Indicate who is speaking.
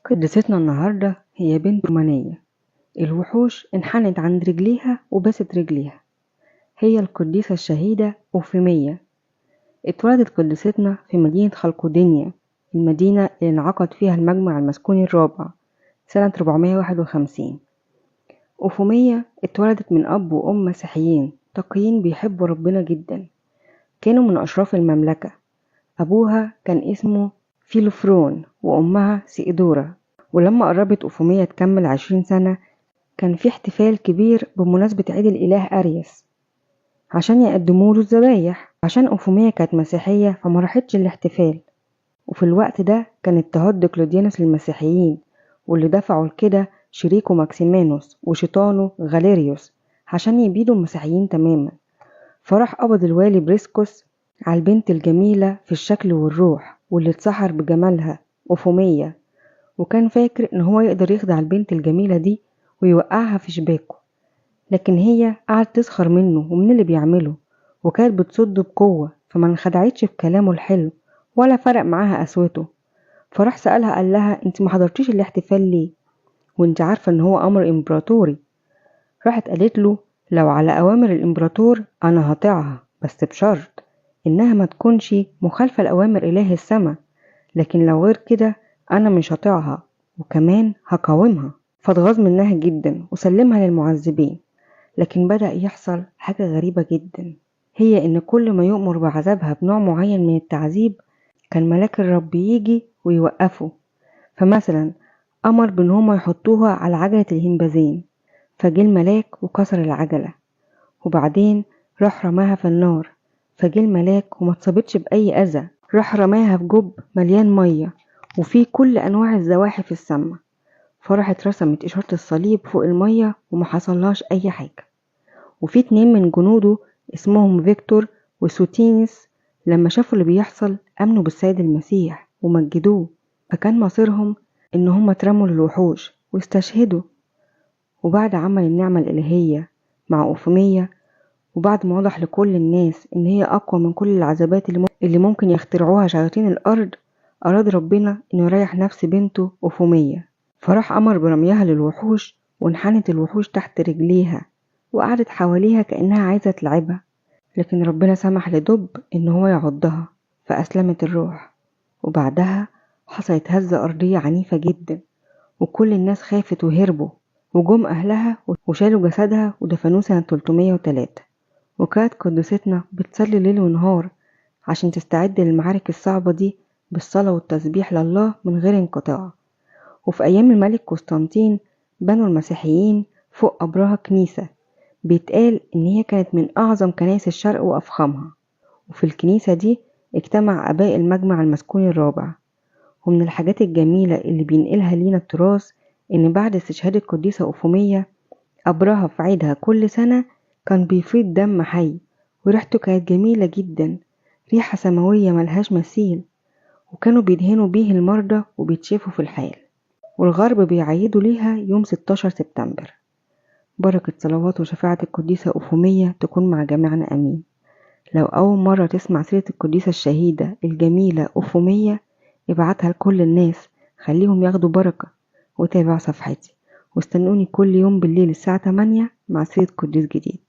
Speaker 1: قدستنا النهاردة هي بنت رومانية. الوحوش انحنت عند رجليها وبست رجليها. هي القديسة الشهيدة أوفيمية. اتولدت قدستنا في مدينة خلقدونيا، المدينة اللي انعقد فيها المجمع المسكوني الرابع سنة 451. أوفيمية اتولدت من أب وأم مسيحيين تقيين بيحبوا ربنا جدا، كانوا من أشراف المملكة. أبوها كان اسمه فيلوفرون وأمها سيئدورا. ولما قربت أوفيمية تكمل 20 سنة كان في احتفال كبير بمناسبة عيد الإله أريس عشان يقدموله الذبايح. عشان أوفيمية كانت مسيحية فما راحتش الاحتفال، وفي الوقت ده كان اضطهاد ديوكليديانوس للمسيحيين، واللي دفعوا لكده شريكه ماكسيمانوس وشيطانه غاليريوس عشان يبيدوا المسيحيين تماما. فراح قبض الوالي بريسكوس على البنت الجميلة في الشكل والروح واللي اتسحر بجمالها أوفيمية، وكان فاكر ان هو يقدر يخدع البنت الجميلة دي ويوقعها في شباكه. لكن هي قعدت تسخر منه ومن اللي بيعمله، وكانت بتصده بقوة، فما انخدعتش بكلامه الحلو ولا فرق معاها قسوته. فراح سألها قال لها انت ما حضرتيش الاحتفال ليه وانت عارفة ان هو امر امبراطوري؟ راحت قالت له لو على اوامر الامبراطور انا هطيعها، بس بشرط انها ما تكونش مخالفة لأوامر اله السماء، لكن لو غير كده انا مش هطيعها وكمان هقاومها. فاتغاظ منها جدا وسلمها للمعذبين. لكن بدأ يحصل حاجة غريبة جدا، هي ان كل ما يؤمر بعذابها بنوع معين من التعذيب كان ملاك الرب يجي ويوقفه. فمثلا امر بان هما يحطوها على عجلة الهمبازين، فجه الملاك وكسر العجلة. وبعدين راح رماها في النار، فجه الملاك وما اتصابتش بأي أذى، راح رماها في جب مليان مية وفيه كل أنواع الزواحف السامة، فراحت رسمت إشارة الصليب فوق المية وما حصلهاش أي حاجة. وفي 2 من جنوده اسمهم فيكتور وسوتينيس لما شافوا اللي بيحصل أمنوا بالسيد المسيح ومجدوه، فكان مصيرهم إن هم اترموا للوحوش واستشهدوا. وبعد عمل النعمة الإلهية مع أوفيمية، وبعد ما وضح لكل الناس إن هي أقوى من كل العذابات اللي ممكن يخترعوها شياطين الأرض، أراد ربنا إنه يريح نفس بنته أوفيمية، فراح أمر برميها للوحوش، وانحنت الوحوش تحت رجليها وقعدت حواليها كأنها عايزة تلعبها. لكن ربنا سمح لدب إن هو يعضها فأسلمت الروح. وبعدها حصلت هزة أرضية عنيفة جدا، وكل الناس خافت وهربوا، وجم أهلها وشالوا جسدها ودفنوه سنة 303. وكانت قدستنا بتصلي ليل ونهار عشان تستعد للمعارك الصعبة دي بالصلاة والتسبيح لله من غير انقطاع. وفي أيام الملك قسطنطين بنوا المسيحيين فوق قبرها كنيسة بيتقال إن هي كانت من أعظم كنائس الشرق وأفخمها. وفي الكنيسة دي اجتمع آباء المجمع المسكوني الرابع. ومن الحاجات الجميلة اللي بينقلها لينا التراث إن بعد استشهاد القديسة أوفيمية قبرها في عيدها كل سنة كان بيفيض دم حي، وريحته كانت جميلة جدا، ريحة سماوية ملهاش مثيل، وكانوا بيدهنوا بيه المرضى وبيتشفوا في الحال. والغرب بيعيدوا ليها يوم 16 سبتمبر. بركة صلوات وشفاعة القديسة أوفيمية تكون مع جميعنا أمين. لو أول مرة تسمع سيرة القديسة الشهيدة الجميلة أوفيمية ابعتها لكل الناس، خليهم ياخدوا بركة. وتابع صفحتي واستنوني كل يوم بالليل الساعة 8 مع سيرة قديس جديد.